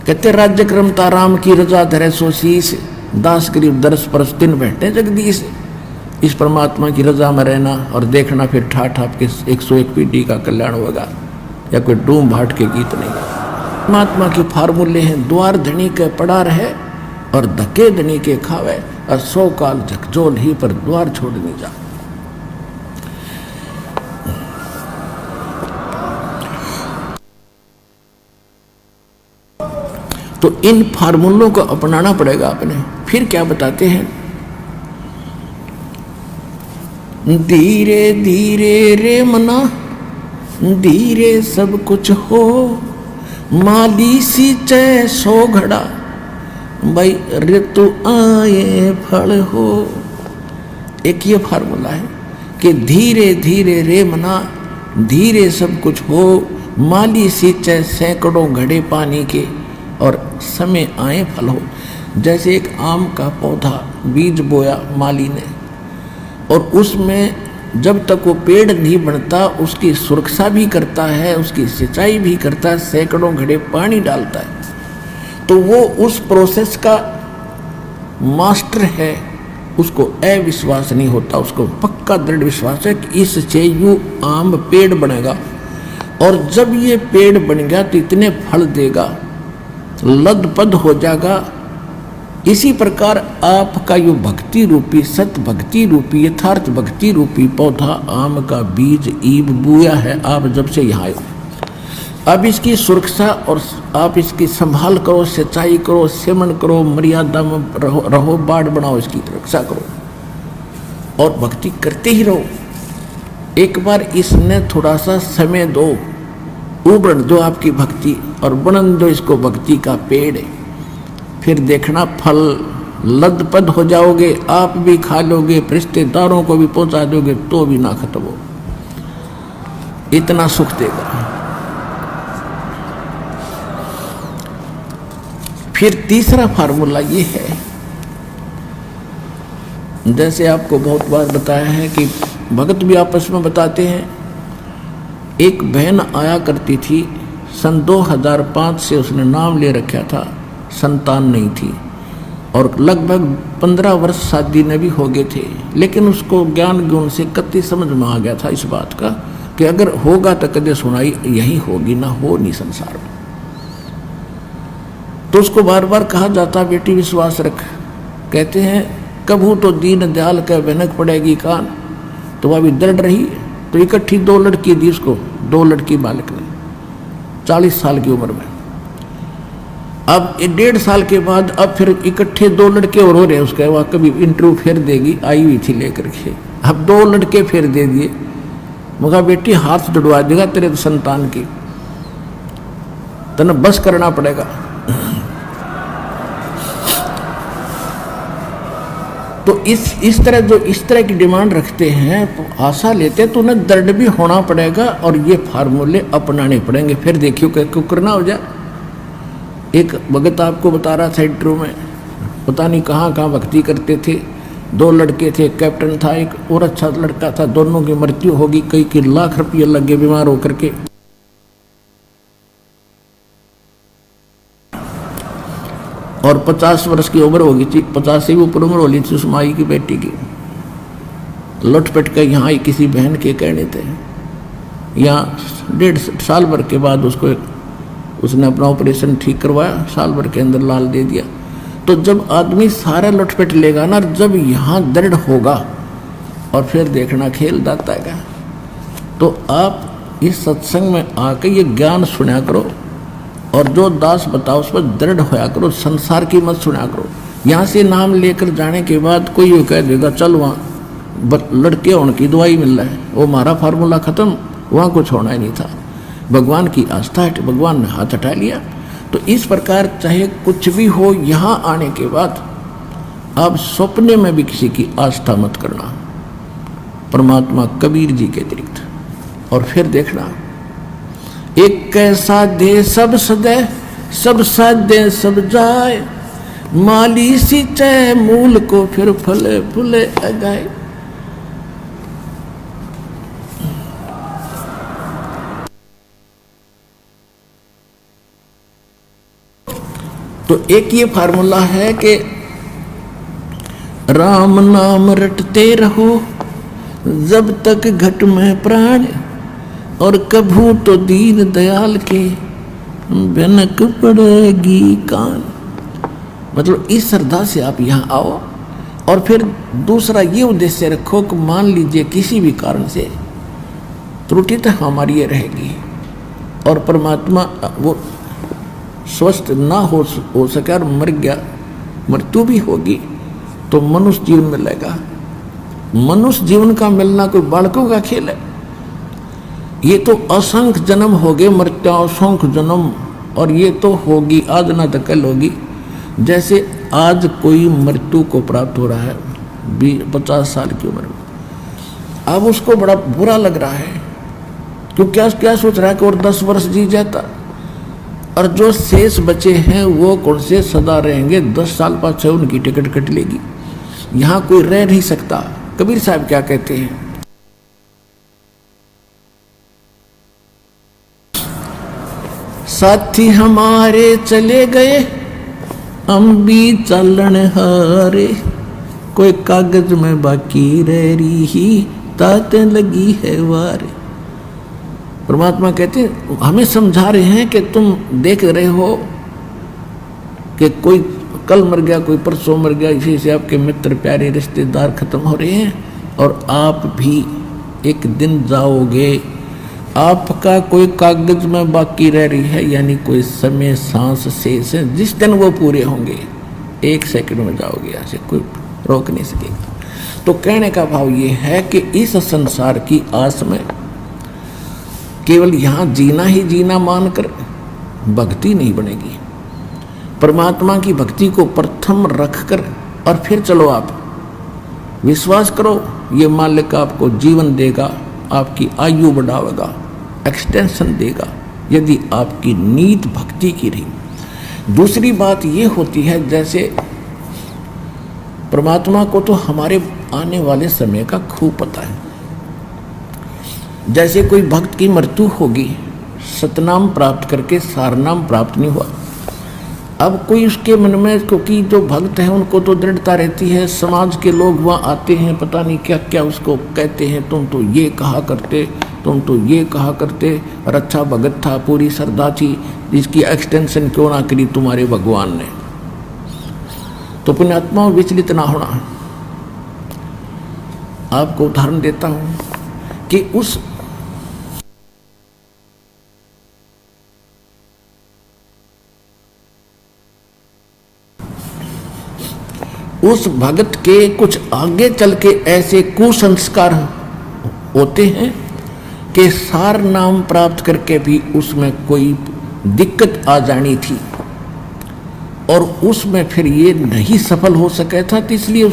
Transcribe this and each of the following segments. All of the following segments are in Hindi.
कहते राज्य क्रमता राम की रजा धरे सो शीस, दास गरीब दरस परस दिन बैठे जगदीश। इस परमात्मा की रजा में रहना और देखना, फिर ठाठ आपके 101 पीढ़ी का कल्याण होगा, या कोई डूम भाट के गीत नहीं। परमात्मा के फार्मूले हैं, द्वार धनी के पड़ा रहे और धके धनी के खावे, और 100 काल झकझोल ही पर द्वार छोड़ नहीं जा। तो इन फार्मूलों को अपनाना पड़ेगा आपने। फिर क्या बताते हैं, धीरे धीरे रे मना धीरे सब कुछ हो, माली सींचे 100 घड़ा, भाई ऋतु आए फल हो। एक ये फार्मूला है कि धीरे धीरे रे मना धीरे सब कुछ हो, माली सींचे सैकड़ों घड़े पानी के, और समय आए फल हो। जैसे एक आम का पौधा बीज बोया माली ने, और उसमें जब तक वो पेड़ नहीं बनता उसकी सुरक्षा भी करता है, उसकी सिंचाई भी करता है, सैकड़ों घड़े पानी डालता है, तो वो उस प्रोसेस का मास्टर है। उसको अविश्वास नहीं होता, उसको पक्का दृढ़ विश्वास है कि इससे यूं आम पेड़ बनेगा, और जब ये पेड़ बन गया तो इतने फल देगा, लदपद हो जाएगा। इसी प्रकार आपका यो भक्ति रूपी, सत भक्ति रूपी, यथार्थ भक्ति रूपी पौधा आम का बीज ईब बुया है। आप जब से यहाँ आए, अब इसकी सुरक्षा और आप इसकी संभाल करो, सिंचाई करो, सेवन करो, मर्यादा में रहो, बाढ़ बनाओ, इसकी रक्षा करो और भक्ति करते ही रहो। एक बार इसने थोड़ा सा समय दो, उबड़ दो आपकी भक्ति, और बनन दो इसको भक्ति का पेड़। फिर देखना फल लदपद हो जाओगे, आप भी खा लोगे, रिश्तेदारों को भी पहुंचा दोगे, तो भी ना खत्म हो, इतना सुख देगा। फिर तीसरा फार्मूला ये है, जैसे आपको बहुत बार बताया है कि भगत भी आपस में बताते हैं। एक बहन आया करती थी, सन 2005 से उसने नाम ले रखा था, संतान नहीं थी, और लगभग 15 वर्ष शादी ने भी हो गए थे, लेकिन उसको ज्ञान गुण से कति समझ में आ गया था इस बात का कि अगर होगा तो कदे सुनाई यही होगी, ना हो नहीं संसार में। तो उसको बार बार कहा जाता, बेटी विश्वास रख। कहते हैं कभू तो दीन दयाल का भनक पड़ेगी कान, तो वह भी दर्द रही। तो इकट्ठी 2 लड़की दी उसको, 2 लड़की बालक ने 40 साल की उम्र में। अब 1.5 साल के बाद अब फिर इकट्ठे 2 लड़के और हो रहे, उसके वह कभी इंटरव्यू फिर देगी, आई हुई थी लेकर के। अब 2 लड़के फिर दे दिए। मगर बेटी हाथ जुड़वा देगा तेरे संतान की, तने बस करना पड़ेगा। तो इस तरह की डिमांड रखते हैं, तो आशा लेते हैं, तो उन्हें दर्द भी होना पड़ेगा और ये फार्मूले अपनाने पड़ेंगे। फिर देखियो क्या करना हो जाए। एक भगत आपको बता रहा था इंटरव्यू में, पता नहीं कहाँ कहाँ भक्ति करते थे, 2 लड़के थे, कैप्टन था, एक और अच्छा लड़का था, दोनों की मृत्यु होगी, कई के लाख रुपये लग गए बीमार होकर के। और 50 वर्ष की उम्र होगी थी, 50 से भी ऊपर उम्र होली थी उस माई की बेटी की। लौट-पट के यहाँ आई किसी बहन के कहने थे, यहाँ 1.5 साल भर के बाद उसने अपना ऑपरेशन ठीक करवाया, साल भर के अंदर लाल दे दिया। तो जब आदमी सारा लौट-पट लेगा ना, जब यहाँ दर्द होगा और फिर देखना खेल जाता है। तो आप इस सत्संग में आके ये ज्ञान सुना करो, और जो दास बताओ उस पर दृढ़ होया करो, संसार की मत सुना करो। यहाँ से नाम लेकर जाने के बाद कोई ये कह देगा चल वहाँ लड़के होने की दवाई मिल रहा है, वो हमारा फार्मूला खत्म, वहाँ कुछ होना ही नहीं था। भगवान की आस्था है, भगवान ने हाथ हटा लिया। तो इस प्रकार चाहे कुछ भी हो, यहाँ आने के बाद आप सपने में भी किसी की आस्था मत करना, परमात्मा कबीर जी के अतिरिक्त। और फिर देखना, एक कैसा दे सब सदे, सब साधे सब जाए, माली सींचे मूल को फिर फले फूले अगाए। तो एक ये फार्मूला है कि राम नाम रटते रहो जब तक घट में प्राण, और कभू तो दीन दयाल के भनक पड़ेगी कान। मतलब इस श्रद्धा से आप यहाँ आओ। और फिर दूसरा ये उद्देश्य रखो कि मान लीजिए किसी भी कारण से त्रुटि तो हमारी ये रहेगी और परमात्मा वो स्वस्थ ना हो सके और मर गया, मृत्यु भी होगी, तो मनुष्य जीवन मिलेगा। मनुष्य जीवन का मिलना कोई बालकों का खेल है। ये तो असंख्य जन्म हो गए, मृत्यु असंख्य जन्म, और ये तो होगी आज ना तो कल होगी। जैसे आज कोई मृत्यु को प्राप्त हो रहा है 50 साल की उम्र में, अब उसको बड़ा बुरा लग रहा है, क्योंकि क्या सोच रहा है कि और 10 वर्ष जी जाता, और जो शेष बचे हैं वो कौन से सदा रहेंगे, 10 साल बाद से उनकी टिकट कट लेगी, यहाँ कोई रह नहीं सकता। कबीर साहब क्या कहते हैं, साथी हमारे चले गए हम भी चलन हारे, कोई कागज में बाकी रह रही ही ताते लगी है वारे। परमात्मा कहते हैं हमें समझा रहे हैं कि तुम देख रहे हो कि कोई कल मर गया, कोई परसों मर गया, इसी से आपके मित्र प्यारे रिश्तेदार खत्म हो रहे हैं, और आप भी एक दिन जाओगे। आपका कोई कागज में बाकी रह रही है, यानी कोई समय सांस शेष है, जिस दिन वो पूरे होंगे 1 सेकंड में जाओगे, यहाँ से कोई रोक नहीं सकेगा। तो कहने का भाव ये है कि इस संसार की आस में केवल यहाँ जीना ही जीना मानकर भक्ति नहीं बनेगी। परमात्मा की भक्ति को प्रथम रखकर और फिर चलो आप विश्वास करो, ये मालिक आपको जीवन देगा, आपकी आयु बढ़ावेगा, एक्सटेंशन देगा, यदि आपकी नीत भक्ति की रही। दूसरी बात ये होती है, जैसे परमात्मा को तो हमारे आने वाले समय का खूब पता है। जैसे कोई भक्त की मृत्यु होगी, सतनाम प्राप्त करके सारनाम प्राप्त नहीं हुआ, अब कोई उसके मन में, क्योंकि जो भक्त हैं उनको तो दृढ़ता रहती है, समाज के लोग वहाँ आते हैं, पता नहीं क्या क्या उसको कहते हैं, तुम तो ये कहा करते, तुम तो ये कहा करते, और अच्छा भगत था, पूरी श्रद्धा थी, जिसकी एक्सटेंशन क्यों ना करी तुम्हारे भगवान ने। तो पुण्यात्मा विचलित ना होना। आपको उदाहरण देता हूं कि उस भगत के कुछ आगे चल के ऐसे कुसंस्कार होते हैं कि सार नाम प्राप्त करके भी उसमें कोई दिक्कत आ जानी थी, और उसमें फिर ये नहीं सफल हो सका था, तो इसलिए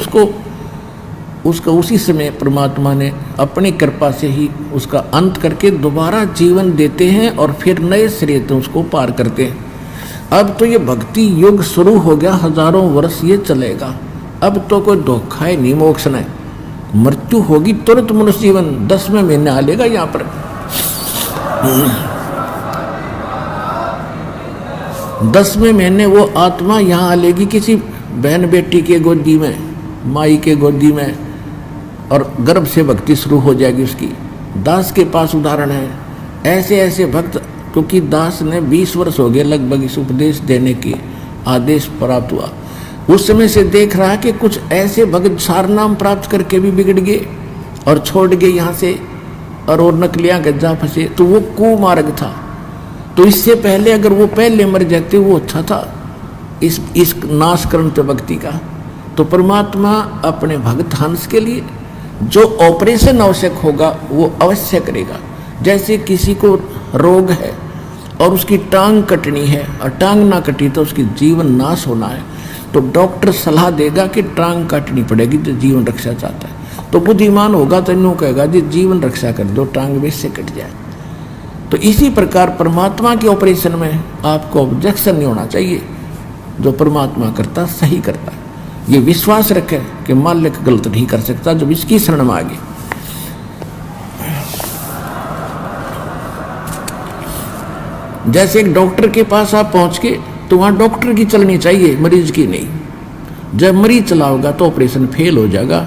उसका उसी समय परमात्मा ने अपनी कृपा से ही उसका अंत करके दोबारा जीवन देते हैं, और फिर नए सिरे से उसको पार करते हैं। अब तो ये भक्ति युग शुरू हो गया, हजारों वर्ष ये चलेगा। अब तो कोई धोखा है नहीं, मोक्ष नहीं, मृत्यु होगी तुरंत मनुष्य जीवन 10वें महीने आ लेगा यहाँ पर। 10वें महीने वो आत्मा यहाँ आ लेगी किसी बहन बेटी के गोदी में, माई के गोदी में, और गर्भ से भक्ति शुरू हो जाएगी उसकी। दास के पास उदाहरण है, ऐसे ऐसे भक्त, क्योंकि दास ने 20 वर्ष हो गए लगभग इस उपदेश देने की आदेश प्राप्त हुआ, उस समय से देख रहा है कि कुछ ऐसे भक्त सारनाम प्राप्त करके भी बिगड़ गए और छोड़ गए यहाँ से, और नकलियाँ गज्जा फंसे, तो वो कुमार्ग था। तो इससे पहले अगर वो पहले मर जाते वो अच्छा था, इस नाशकरण तो भक्ति का। तो परमात्मा अपने भक्त हंस के लिए जो ऑपरेशन आवश्यक होगा वो अवश्य करेगा। जैसे किसी को रोग है और उसकी टांग कटनी है, और टांग ना कटी तो उसकी जीवन नाश होना है, तो डॉक्टर सलाह देगा कि टांग काटनी पड़ेगी जो जीवन रक्षा चाहता है। तो बुद्धिमान होगा तो यूँ कहेगा जी जीवन रक्षा कर दो, टांग वैसे कट जाए। तो इसी प्रकार परमात्मा के ऑपरेशन में आपको ऑब्जेक्शन नहीं होना चाहिए, जो परमात्मा करता सही करता है। ये विश्वास रखे कि मालिक गलत नहीं कर सकता जब इसकी शरण में आगे। जैसे एक डॉक्टर के पास आप पहुंच के तो वहाँ डॉक्टर की चलनी चाहिए, मरीज की नहीं। जब मरीज चला होगा तो ऑपरेशन फेल हो जाएगा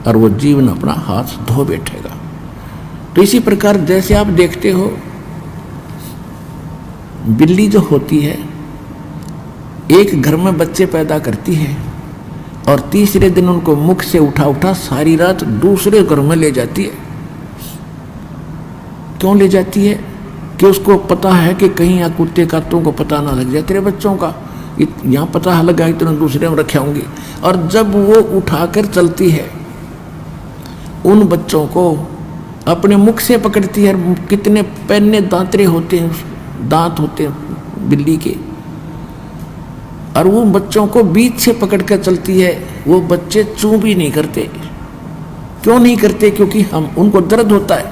और वो जीवन अपना हाथ धो बैठेगा। तो इसी प्रकार जैसे आप देखते हो, बिल्ली जो होती है एक घर में बच्चे पैदा करती है और तीसरे दिन उनको मुख से उठा उठा सारी रात दूसरे घर में ले जाती है। क्यों ले जाती है? कि उसको पता है कि कहीं यहाँ कुत्ते कातों को पता ना लग जाए तेरे बच्चों का, यहाँ पता लगा इतना दूसरे में रखे होंगे। और जब वो उठाकर चलती है उन बच्चों को अपने मुख से पकड़ती है। कितने पैने दांतरे होते हैं, दांत होते हैं बिल्ली के, और वो बच्चों को बीच से पकड़कर चलती है। वो बच्चे चूं भी नहीं करते। क्यों नहीं करते? क्योंकि हम उनको दर्द होता है,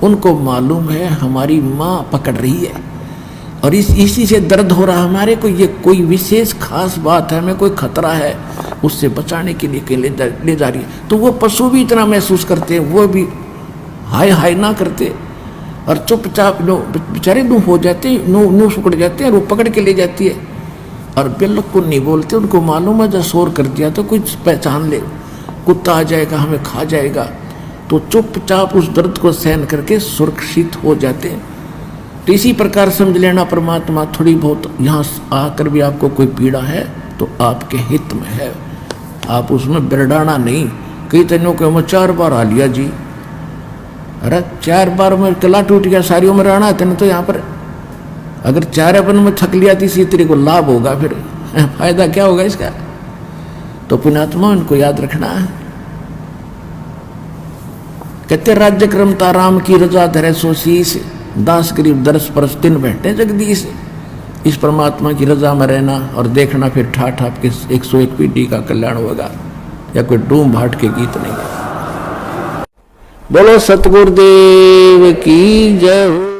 उनको मालूम है हमारी माँ पकड़ रही है और इसी से दर्द हो रहा हमारे को, ये कोई विशेष खास बात है, हमें कोई खतरा है, उससे बचाने के लिए कहीं ले जा रही है। तो वो पशु भी इतना महसूस करते हैं, वो भी हाय हाय ना करते और चुपचाप बेचारे नो हो जाते, नो पकड़ जाते हैं और वो पकड़ के ले जाती है और बिल्कुल नहीं बोलते। उनको मालूम है जब शोर कर दिया तो कुछ पहचान ले, कुत्ता आ जाएगा हमें खा जाएगा, तो चुपचाप उस दर्द को सहन करके सुरक्षित हो जाते हैं। तो इसी प्रकार समझ लेना परमात्मा थोड़ी बहुत यहाँ आकर भी आपको कोई पीड़ा है तो आपके हित में है, आप उसमें बिरडाना नहीं। कई तनों को मैं 4 बार आ लिया जी, अरे 4 बार में कला टूट गया, सारी उम्र आना है तेने तो यहाँ पर। अगर 4 अपन में थक लिया तीसरी तेरे को लाभ होगा, फिर फायदा क्या होगा इसका? तो पुण्यात्मा उनको याद रखना है। कहते राज्य क्रमता राम की रजा धरे सो शीस, दास गरीब दरस परस दिन बैठे जगदीश। इस परमात्मा की रजा में रहना और देखना, फिर ठाठ आपके 101 पीढ़ी का कल्याण होगा, या कोई डूम भाट के गीत नहीं है। बोलो सतगुरुदेव की जय।